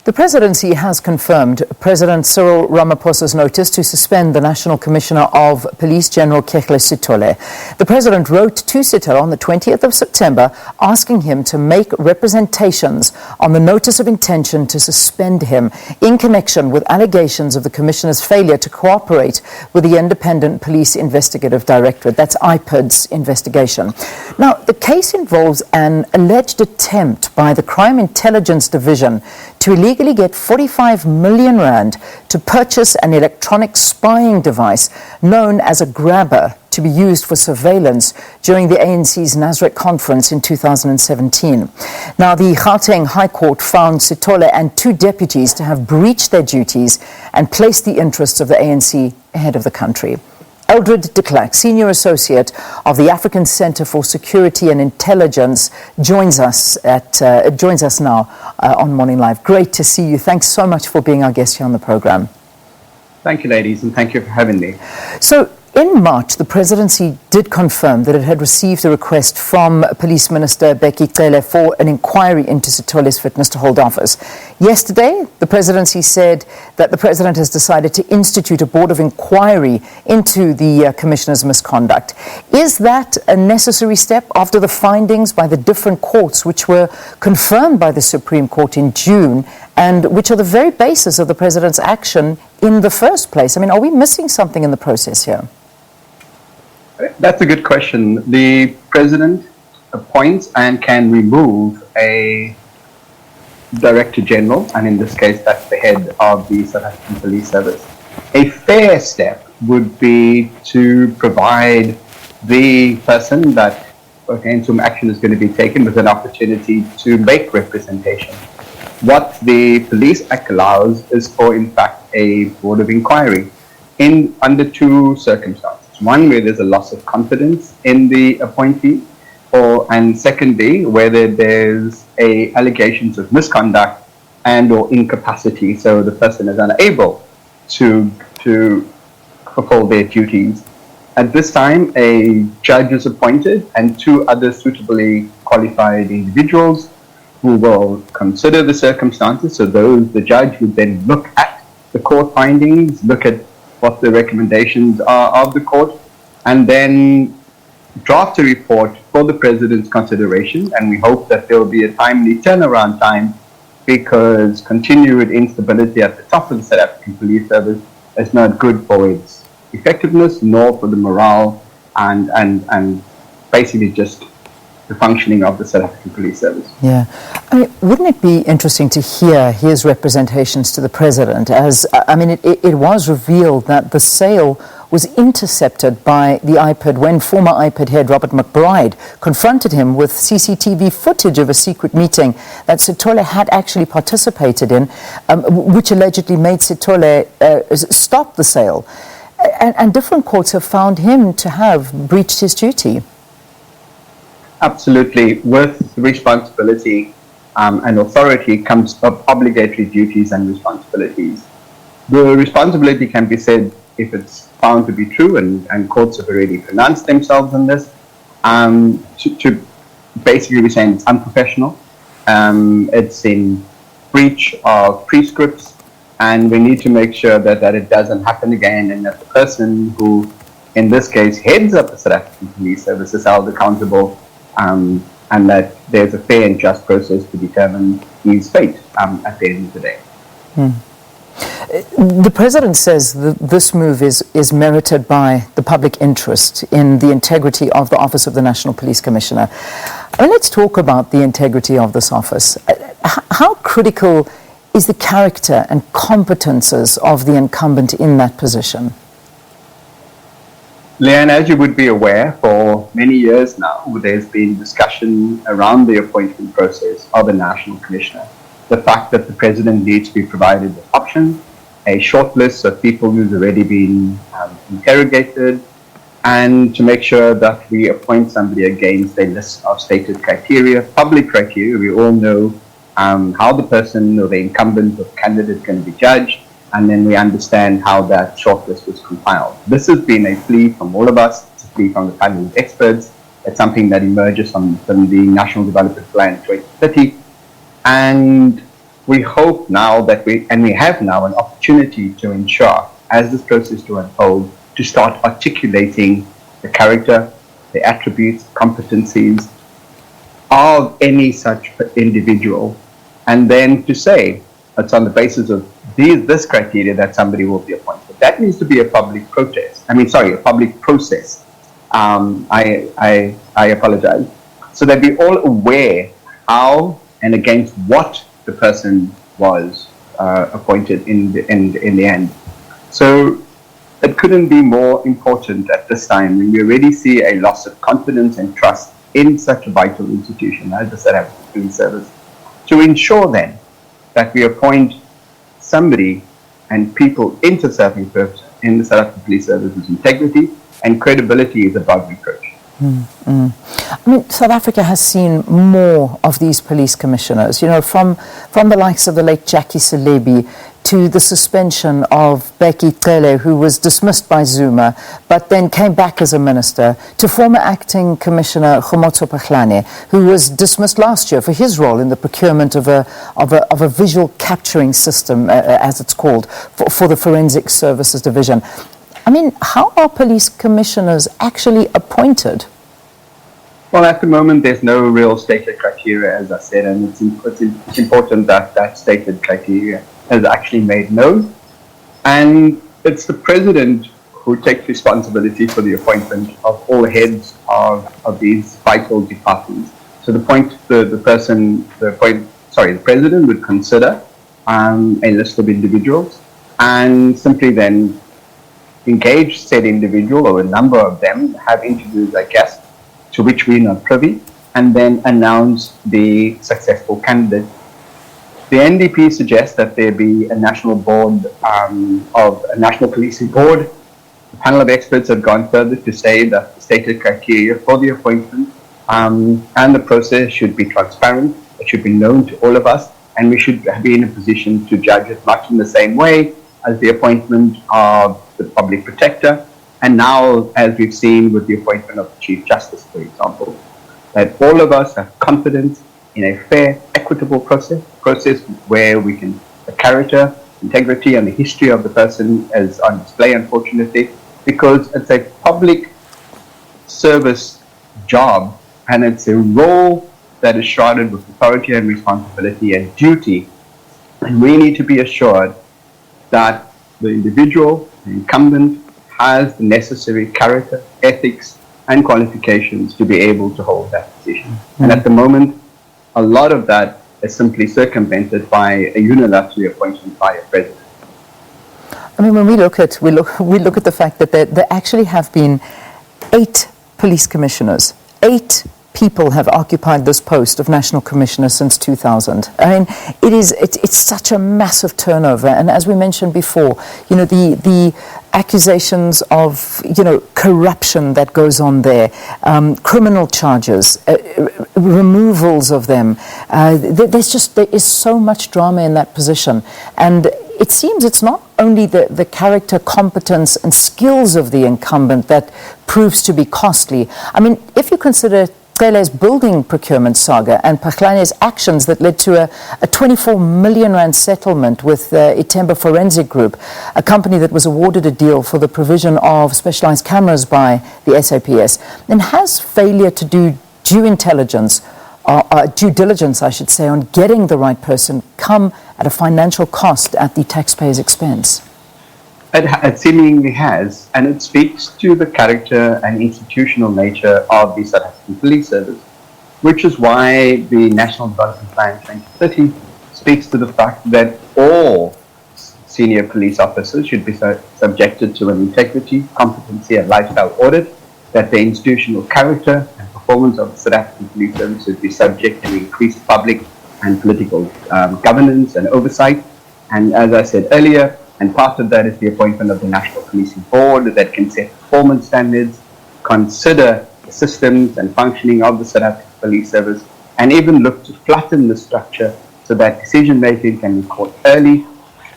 The presidency has confirmed President Cyril Ramaphosa's notice to suspend the National Commissioner of Police General Khehla Sitole. The president wrote to Sitole on the 20th of September asking him to make representations on the notice of intention to suspend him in connection with allegations of the commissioner's failure to cooperate with the Independent Police Investigative Directorate, that's IPID's investigation. Now, the case involves an alleged attempt by the Crime Intelligence Division to illegally get 45 million rand to purchase an electronic spying device known as a grabber to be used for surveillance during the ANC's Nasrec conference in 2017. Now, the Gauteng High Court found Sitole and two deputies to have breached their duties and placed the interests of the ANC ahead of the country. Eldred de Klerk, Senior Associate of the African Centre for Security and Intelligence, joins us now on Morning Live. Great to see you. Thanks so much for being our guest here on the program. Thank you, ladies, and thank you for having me. So, in March, the presidency did confirm that it had received a request from Police Minister Khehla for an inquiry into Sitole's fitness to hold office. Yesterday, the presidency said that the president has decided to institute a board of inquiry into the commissioner's misconduct. Is that a necessary step after the findings by the different courts, which were confirmed by the Supreme Court in June, and which are the very basis of the president's action in the first place? I mean, are we missing something in the process here? That's a good question. The president appoints and can remove a director general, and in this case, that's the head of the South African Police Service. A fair step would be to provide the person that against whom action is going to be taken with an opportunity to make representation. What the Police Act allows is for, in fact, a board of inquiry under two circumstances. One, where there's a loss of confidence in the appointee, and secondly, whether there's allegations of misconduct and or incapacity, so the person is unable to fulfill their duties. At this time, a judge is appointed and two other suitably qualified individuals who will consider the circumstances. So the judge would then look at the court findings, look at what the recommendations are of the court, and then draft a report for the president's consideration. And we hope that there will be a timely turnaround time, because continued instability at the top of the South African Police Service is not good for its effectiveness, nor for the morale and basically just the functioning of the South African Police Service. Yeah. I mean, wouldn't it be interesting to hear his representations to the president? As, I mean, it was revealed that the sale was intercepted by the IPID when former IPID head Robert McBride confronted him with CCTV footage of a secret meeting that Sitole had actually participated in, which allegedly made Sitole stop the sale. And different courts have found him to have breached his duty. Absolutely. With responsibility and authority comes obligatory duties and responsibilities. The responsibility can be said if it's found to be true, and courts have already pronounced themselves on this, to basically be saying it's unprofessional, it's in breach of prescripts, and we need to make sure that it doesn't happen again, and that the person who, in this case, heads up the South African Police Service is held accountable, and that there's a fair and just process to determine his fate at the end of the day. The president says that this move is merited by the public interest in the integrity of the Office of the National Police Commissioner. And let's talk about the integrity of this office. How critical is the character and competences of the incumbent in that position? Leanne, as you would be aware, for many years now, there's been discussion around the appointment process of a national commissioner. The fact that the president needs to be provided with options, a short list of people who's already been interrogated, and to make sure that we appoint somebody against a list of stated criteria, public criteria. We all know how the person or the incumbent or candidate can be judged, and then we understand how that shortlist was compiled. This has been a plea from all of us. It's a plea from the panel of experts. It's something that emerges from the National Development Plan 2030. And we hope now that we have now an opportunity to ensure, as this process to unfold, to start articulating the character, the attributes, competencies of any such individual, and then to say it's on the basis of this criteria that somebody will be appointed. That needs to be a public protest. A public process. I apologize. So that we're all aware how and against what the person was appointed in the end. So it couldn't be more important at this time when we already see a loss of confidence and trust in such a vital institution as the South African Police Service, to ensure then that we appoint somebody and people into serving purpose in the South African Police Service whose integrity and credibility is above reproach. South Africa has seen more of these police commissioners, from the likes of the late Jackie Selebi to the suspension of Becky Khehla, who was dismissed by Zuma, but then came back as a minister, to former acting commissioner Khomotso Pakhlane, who was dismissed last year for his role in the procurement of a visual capturing system, as it's called, for the Forensic Services Division. How are police commissioners actually appointed? Well, at the moment, there's no real stated criteria, as I said, and it's important that that stated criteria is actually made known. And it's the president who takes responsibility for the appointment of all heads of these vital departments. So the president would consider a list of individuals and simply then engage said individual or a number of them, have interviews, I guess, to which we're not privy, and then announce the successful candidate. The NDP suggests that there be a national board of a national policing board. The panel of experts have gone further to say that the stated criteria for the appointment and the process should be transparent. It should be known to all of us, and we should be in a position to judge it much in the same way as the appointment of the public protector, and now, as we've seen with the appointment of the Chief Justice, for example, that all of us have confidence in a fair, equitable process where we can, the character, integrity, and the history of the person is on display, unfortunately, because it's a public service job, and it's a role that is shrouded with authority and responsibility and duty, and we need to be assured that the individual, the incumbent, has the necessary character, ethics, and qualifications to be able to hold that position. And at the moment, a lot of that is simply circumvented by a unilateral appointment by a president. When we look at the fact that there actually have been 8 police commissioners, 8 people have occupied this post of National Commissioner since 2000. It's such a massive turnover, and as we mentioned before, the accusations of corruption that goes on there, criminal charges, removals of them. There is so much drama in that position, and it seems it's not only the character, competence, and skills of the incumbent that proves to be costly. If you consider Khehle's building procurement saga and Pakhlane's actions that led to a 24 million rand settlement with Itemba Forensic Group, a company that was awarded a deal for the provision of specialized cameras by the SAPS, then has failure to do due diligence, I should say, on getting the right person come at a financial cost at the taxpayer's expense? It seemingly has, and it speaks to the character and institutional nature of the South African Police Service, which is why the National Development Plan 2030 speaks to the fact that all senior police officers should be subjected to an integrity, competency, and lifestyle audit, that the institutional character and performance of the South African Police Service should be subject to increased public and political governance and oversight. And as I said earlier, and part of that is the appointment of the National Policing Board that can set performance standards, consider the systems and functioning of the South African Police Service, and even look to flatten the structure so that decision-making can be caught early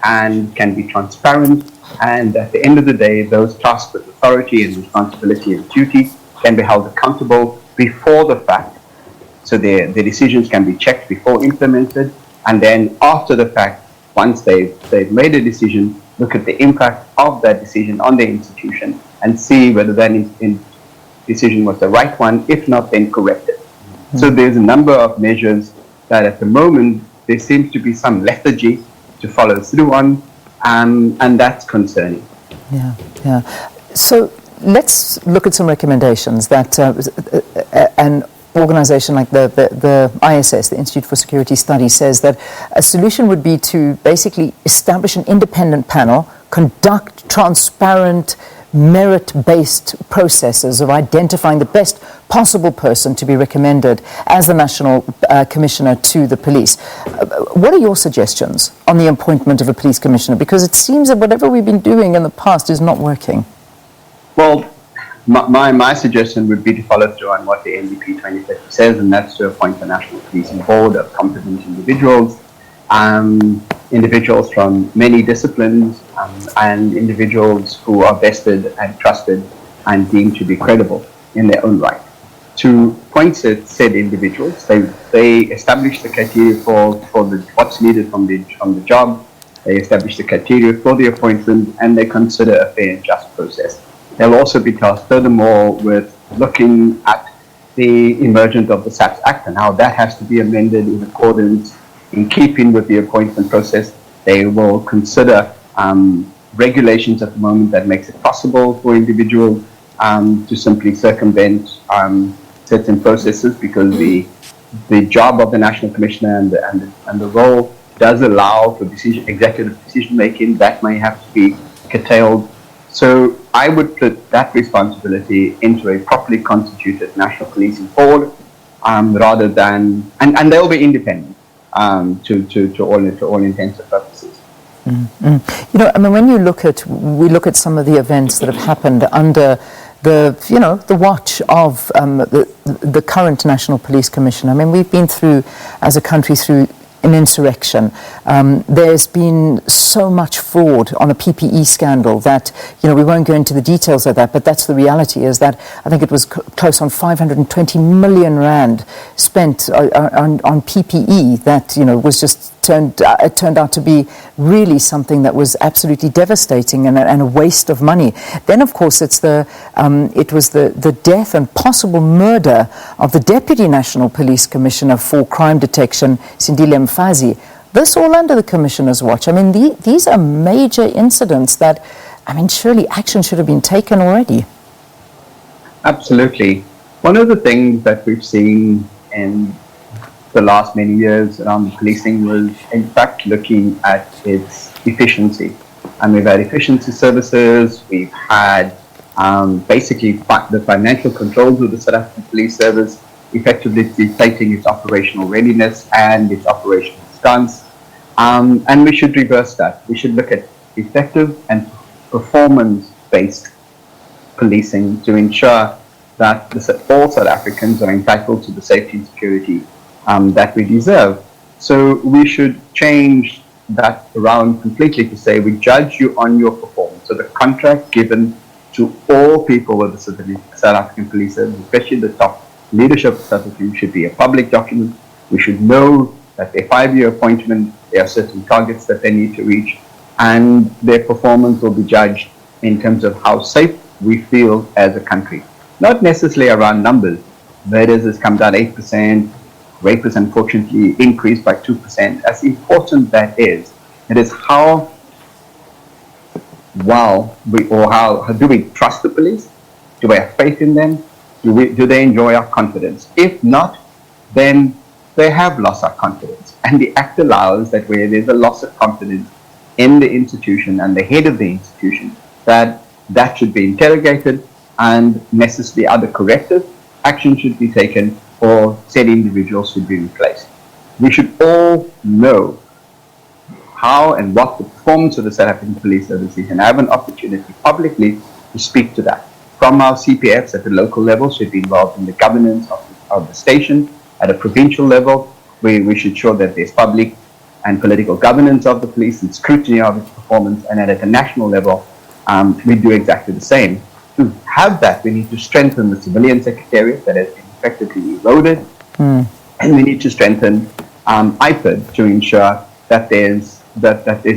and can be transparent, and at the end of the day, those tasked with authority and responsibility and duty can be held accountable before the fact, so their decisions can be checked before implemented, And then after the fact, once they've made a decision, look at the impact of that decision on the institution and see whether that decision was the right one. If not, then correct it. So there's a number of measures that at the moment there seems to be some lethargy to follow through on, and that's concerning. Yeah. So let's look at some recommendations that an organization like the ISS, the Institute for Security Studies, says that a solution would be to basically establish an independent panel, conduct transparent, merit-based processes of identifying the best possible person to be recommended as the National Commissioner to the police. What are your suggestions on the appointment of a police commissioner? Because it seems that whatever we've been doing in the past is not working. Well, my suggestion would be to follow through on what the NDP 2030 says, and that's to appoint a National Policing Board of competent individuals, individuals from many disciplines, and individuals who are vested and trusted and deemed to be credible in their own right. To appoint said individuals, they establish the criteria for what's needed from the job. They establish the criteria for the appointment, and they consider a fair and just process. They'll also be tasked furthermore with looking at the emergence of the SAPS Act and how that has to be amended in accordance, in keeping with the appointment process. They will consider regulations at the moment that makes it possible for individuals to simply circumvent certain processes, because the job of the National Commissioner and the role does allow for executive decision making that may have to be curtailed. So I would put that responsibility into a properly constituted National Policing Board, rather than, and they'll be independent to all intents and purposes. You know, I mean, when we look at some of the events that have happened under the watch of the current National Police Commissioner. I mean, we've been through, as a country, through an insurrection. There's been so much fraud on a PPE scandal that, we won't go into the details of that, but that's the reality, is that I think it was close on 520 million rand spent on PPE that, was just turned out to be really something that was absolutely devastating and a waste of money. Then, of course, it was the death and possible murder of the Deputy National Police Commissioner for Crime Detection, Sindile Mfazi. This all under the Commissioner's watch. I mean, these are major incidents that, surely action should have been taken already. Absolutely. One of the things that we've seen in the last many years around policing was, in fact, looking at its efficiency. And we've had efficiency services, we've had basically the financial controls of the South African Police Service effectively dictating its operational readiness and its operational stance. And we should reverse that. We should look at effective and performance-based policing to ensure that all South Africans are entitled to the safety and security that we deserve. So we should change that around completely to say we judge you on your performance. So the contract given to all people with the South African Police Service, especially the top leadership of South Africa, should be a public document. We should know that their 5-year appointment, there are certain targets that they need to reach, and their performance will be judged in terms of how safe we feel as a country. Not necessarily around numbers. Murders has come down 8%, rape has unfortunately increased by 2%. As important that is, it is how do we trust the police? Do we have faith in them? Do they enjoy our confidence? If not, then they have lost our confidence. And the Act allows that where there's a loss of confidence in the institution and the head of the institution, that should be interrogated and necessarily other corrective action should be taken, or said individuals should be replaced. We should all know how and what the performance of the South African Police Service is, and have an opportunity publicly to speak to that. From our CPFs at the local level should be involved in the governance of the station. At a provincial level, we should ensure that there's public and political governance of the police and scrutiny of its performance, and at a national level, we do exactly the same. To have that, we need to strengthen the civilian secretariat that has been effectively eroded, and we need to strengthen IPID to ensure that there's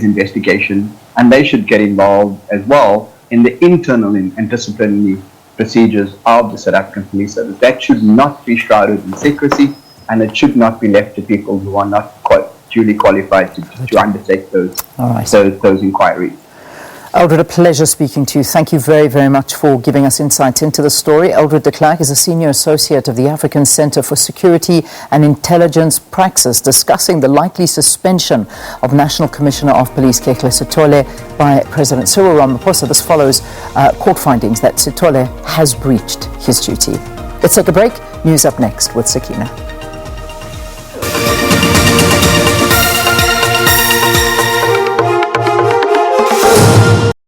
investigation, and they should get involved as well in the internal and disciplinary procedures of the South African Police Service. That should not be shrouded in secrecy, and it should not be left to people who are not duly qualified to undertake those inquiries. Eldred, a pleasure speaking to you. Thank you very, very much for giving us insight into the story. Eldred de Klerk is a Senior Associate of the African Centre for Security and Intelligence Praxis, discussing the likely suspension of National Commissioner of Police Khehla Sitole by President Cyril Ramaphosa. This follows court findings that Sitole has breached his duty. Let's take a break. News up next with Sakina.